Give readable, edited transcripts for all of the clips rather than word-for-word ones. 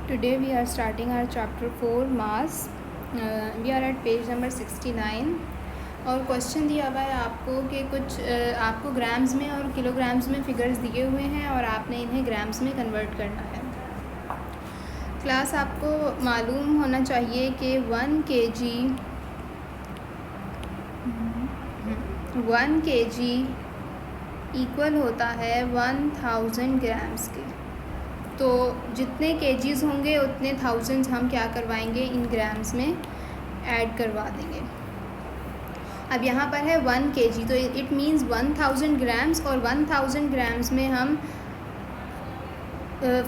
Today we are starting our chapter 4 mass. We are at page number 69 और question दिया हुआ है आपको कि कुछ आपको ग्राम्स में और किलोग्राम्स में फिगर्स दिए हुए हैं और आपने इन्हें ग्राम्स में कन्वर्ट करना है। क्लास आपको मालूम होना चाहिए कि 1 kg इक्वल होता है 1000 ग्राम्स के। तो जितने केजीज़ होंगे उतने थाउजेंड्स हम क्या करवाएंगे, इन ग्राम्स में ऐड करवा देंगे। अब यहाँ पर है 1 kg, तो इट मीन्स 1000 ग्राम्स, और 1000 ग्राम्स में हम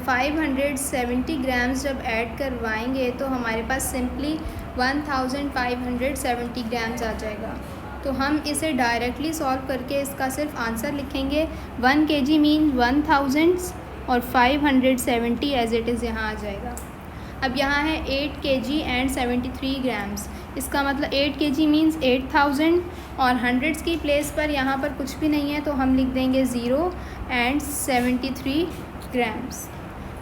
570 ग्राम्स जब ऐड करवाएंगे तो हमारे पास सिंपली 1570 ग्राम्स आ जाएगा। तो हम इसे डायरेक्टली सॉल्व करके इसका सिर्फ आंसर लिखेंगे। 1 kg मीन 1000 और 570 एज इट इज़ यहाँ आ जाएगा। अब यहाँ है 8 kg एंड 73 ग्राम्स, इसका मतलब 8 kg मीन्स 8000 और हंड्रेड्स की प्लेस पर यहाँ पर कुछ भी नहीं है तो हम लिख देंगे 0 एंड 73 ग्राम्स।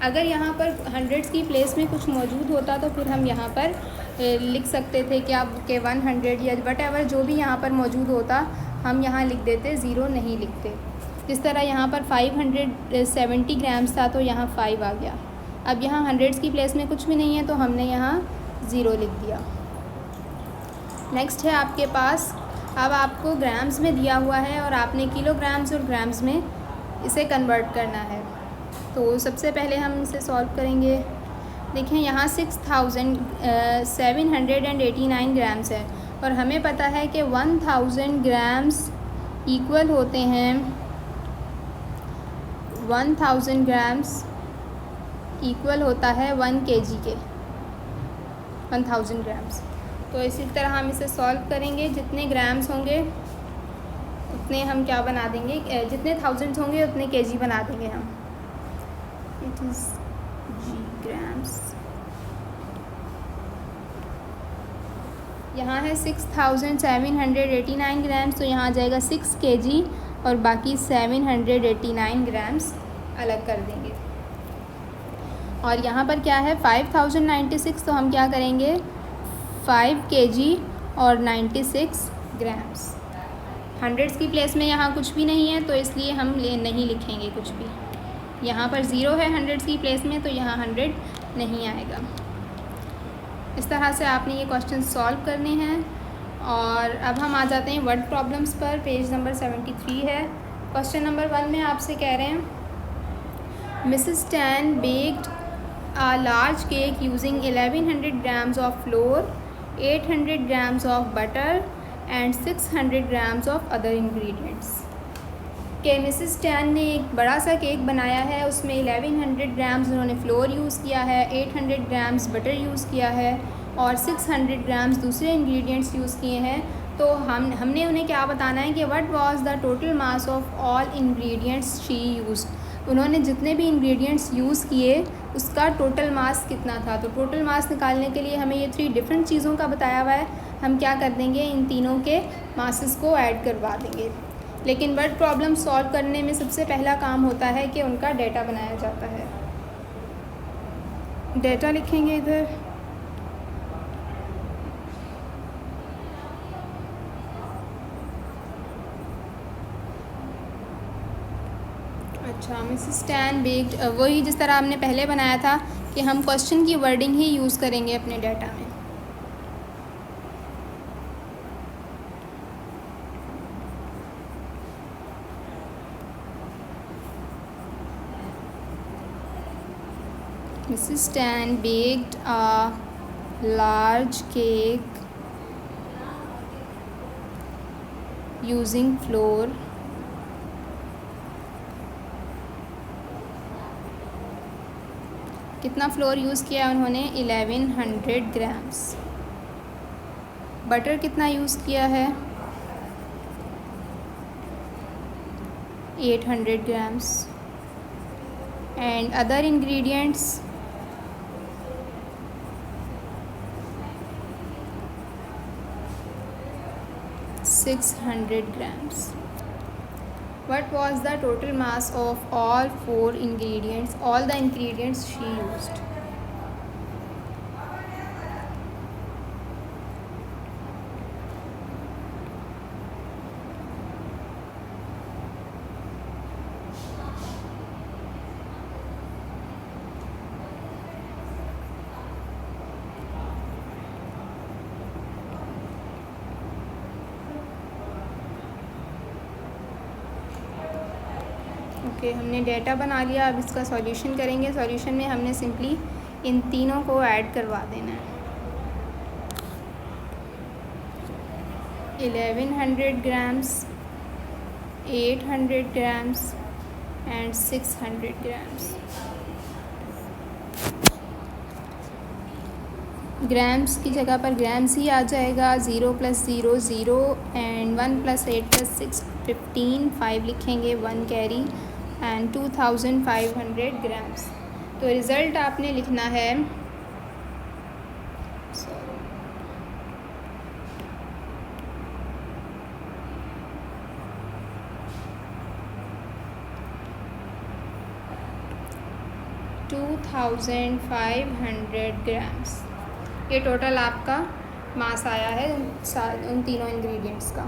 अगर यहाँ पर हंड्रेड्स की प्लेस में कुछ मौजूद होता तो फिर हम यहाँ पर लिख सकते थे कि आप के 100 या वट एवर जो भी यहाँ पर मौजूद होता हम यहाँ लिख देते, 0 नहीं लिखते। जिस तरह यहाँ पर 570 ग्राम्स था तो यहाँ 5 आ गया। अब यहाँ हंड्रेड्स की प्लेस में कुछ भी नहीं है तो हमने यहाँ 0 लिख दिया। नेक्स्ट है आपके पास, अब आपको ग्राम्स में दिया हुआ है और आपने किलोग्राम्स और ग्राम्स में इसे कन्वर्ट करना है। तो सबसे पहले हम इसे सॉल्व करेंगे। देखें यहाँ 6789 ग्राम्स है और हमें पता है कि 1000 ग्राम्स इक्वल होते हैं 1000 ग्राम्स इक्वल होता है 1 kg के 1000 ग्राम्स। तो इसी तरह हम इसे सॉल्व करेंगे। जितने ग्राम्स होंगे उतने हम क्या बना देंगे, जितने थाउजेंड्स होंगे उतने kg बना देंगे हम। It is g grams. यहाँ है 6789 ग्राम्स, तो यहाँ आ जाएगा 6 kg और बाकी 789 ग्राम्स अलग कर देंगे। और यहाँ पर क्या है 5096, तो हम क्या करेंगे 5 kg और 96 ग्राम्स। हंड्रेड्स की प्लेस में यहाँ कुछ भी नहीं है तो इसलिए हम नहीं लिखेंगे कुछ भी। यहाँ पर 0 है हंड्रेड्स की प्लेस में तो यहाँ 100 नहीं आएगा। इस तरह से आपने ये क्वेश्चन सॉल्व करने हैं। और अब हम आ जाते हैं वर्ड प्रॉब्लम्स पर। पेज नंबर 73 है। क्वेश्चन नंबर 1 में आपसे कह रहे हैं, Mrs tan baked a large cake using 1100 grams of flour, 800 grams of butter and 600 grams of other ingredients। कि मिसेस टैन ने एक बड़ा सा केक बनाया है, उसमें 1100 ग्राम्स उन्होंने फ्लोर यूज़ किया है, 800 ग्राम्स बटर यूज़ किया है और 600 ग्राम्स दूसरे इंग्रेडिएंट्स यूज़ किए हैं। तो हमने उन्हें क्या बताना है कि what was the total mass of all ingredients she used. उन्होंने जितने भी इंग्रेडिएंट्स यूज़ किए उसका टोटल मास कितना था। तो टोटल मास निकालने के लिए हमें ये 3 डिफरेंट चीज़ों का बताया हुआ है। हम क्या कर देंगे, इन तीनों के मासेस को ऐड करवा देंगे। लेकिन वर्ड प्रॉब्लम सॉल्व करने में सबसे पहला काम होता है कि उनका डेटा बनाया जाता है। डेटा लिखेंगे इधर। अच्छा, मिसेस टैन बेक्ड, वही जिस तरह हमने पहले बनाया था कि हम क्वेश्चन की वर्डिंग ही यूज़ करेंगे अपने डेटा में। Mrs. Tan baked a large cake using flour, कितना फ्लोर यूज़ किया उन्होंने 1100 ग्राम्स। बटर कितना यूज़ किया है 800 grams and other ingredients 600 grams। What was the total mass of all 4 ingredients, all the ingredients she used? Okay, हमने data बना लिया। अब इसका सॉल्यूशन करेंगे। सॉल्यूशन में हमने सिंपली इन तीनों को ऐड करवा देना है। 1100 grams, 800 grams and 600 grams. Grams की जगह पर ग्राम्स ही आ जाएगा। 0 + 0 0 एंड 1 + 8 + 6 15, 5 लिखेंगे, 1 कैरी एंड 2500 ग्राम्स। तो रिज़ल्ट आपने लिखना है 2500 ग्राम्स। ये टोटल आपका मास आया है उन तीनों इंग्रेडिएंट्स का।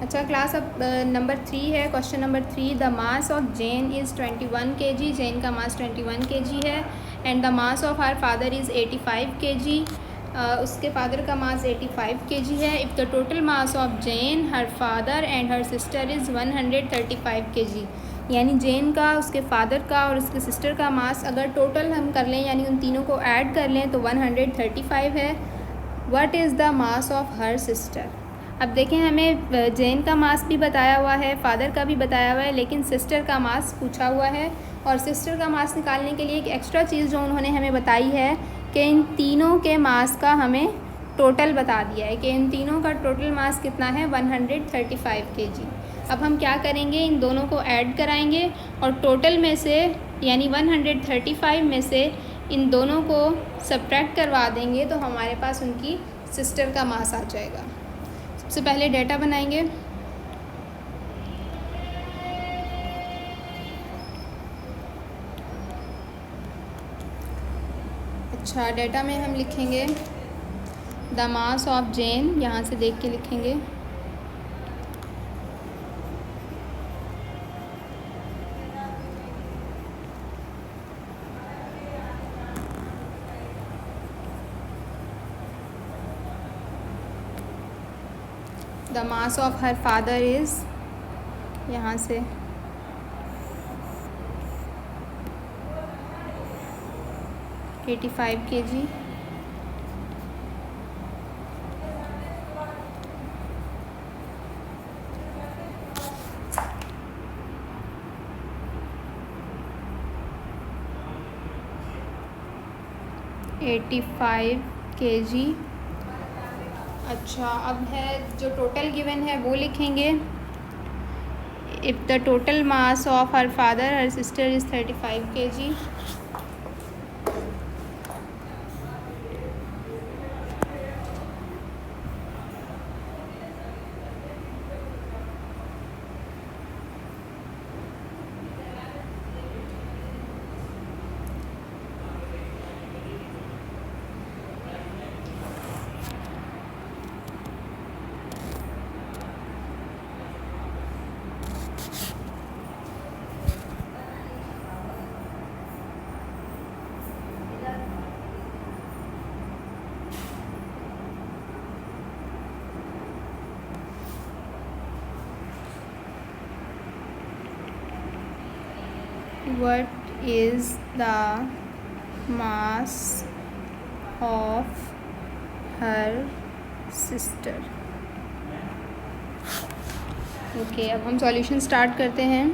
अच्छा क्लास, अब नंबर 3 है। Question number 3, the mass of Jain is 21 kg। Jain का मास 21 kg है। And the mass of her father is 85 kg। उसके फादर का मास 85 kg है। If the total mass of Jain, her father and her sister is 135 kg। यानी जैन का, उसके father का और उसके सिस्टर का मास अगर टोटल हम कर लें, यानी उन तीनों को ऐड कर लें, तो 135 है। What is the mass of her sister. अब देखें, हमें जैन का मास भी बताया हुआ है, फादर का भी बताया हुआ है, लेकिन सिस्टर का मास पूछा हुआ है। और सिस्टर का मास निकालने के लिए एक एक्स्ट्रा चीज़ जो उन्होंने हमें बताई है कि इन तीनों के मास का हमें टोटल बता दिया है कि इन तीनों का टोटल मास कितना है, 135 kg। अब हम क्या करेंगे, इन दोनों को ऐड कराएंगे और टोटल में से, यानी 135 में से इन दोनों को सब्ट्रैक्ट करवा देंगे, तो हमारे पास उनकी सिस्टर का मास आ जाएगा। सबसे पहले डेटा बनाएंगे। अच्छा, डेटा में हम लिखेंगे द मास ऑफ जैन, यहाँ से देख के लिखेंगे। The mass of her father is, यहाँ से 85 kg। अच्छा, अब है जो टोटल गिवन है वो लिखेंगे। If the total mass of her father her sister is 35 kg। What is the mass of her sister? Okay, अब हम सॉल्यूशन स्टार्ट करते हैं।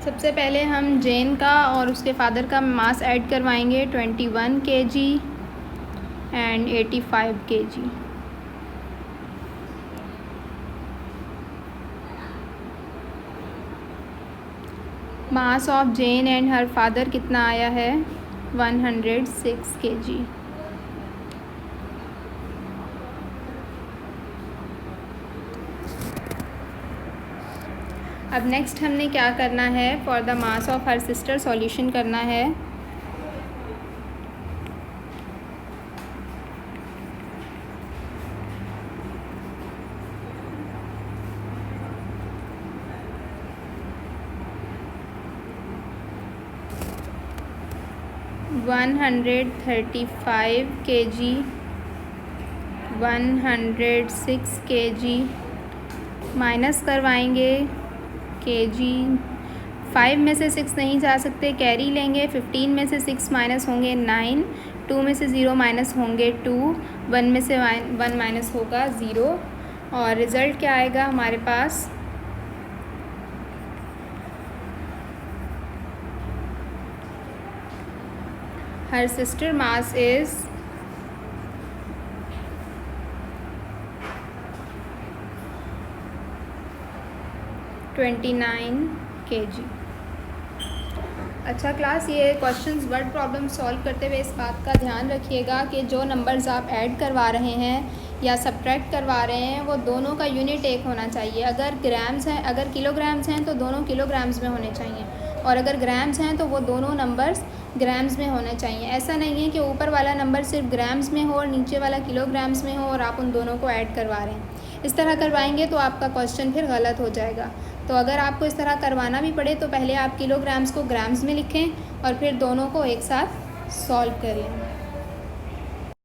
सबसे पहले हम जैन का और उसके फादर का मास ऐड करवाएंगे, 21 kg and 85 kg। Mass of Jain and her father कितना आया है, 106 kg। अब नेक्स्ट हमने क्या करना है, for the mass of her sister solution करना है। 106 kg माइनस करवाएंगे kg। 5 में से 6 नहीं जा सकते, कैरी लेंगे। 15 में से 6 माइनस होंगे 9, 2 में से 0 माइनस होंगे 2, 1 में से 1 माइनस होगा 0। और रिज़ल्ट क्या आएगा हमारे पास, her sister mass is 29 kg। अच्छा क्लास, ये क्वेश्चंस वर्ड प्रॉब्लम सॉल्व करते हुए इस बात का ध्यान रखिएगा कि जो नंबर्स आप ऐड करवा रहे हैं या सब्ट्रैक्ट करवा रहे हैं वो दोनों का यूनिट एक होना चाहिए। अगर ग्राम्स हैं, अगर किलोग्राम्स हैं तो दोनों किलोग्राम्स में होने चाहिए, और अगर ग्राम्स हैं तो वो दोनों नंबर्स ग्राम्स में होने चाहिए। ऐसा नहीं है कि ऊपर वाला नंबर सिर्फ ग्राम्स में हो और नीचे वाला किलोग्राम्स में हो और आप उन दोनों को ऐड करवा रहे हैं। इस तरह करवाएंगे तो आपका क्वेश्चन फिर गलत हो जाएगा। तो अगर आपको इस तरह करवाना भी पड़े तो पहले आप किलोग्राम्स को ग्राम्स में लिखें और फिर दोनों को एक साथ सॉल्व करें।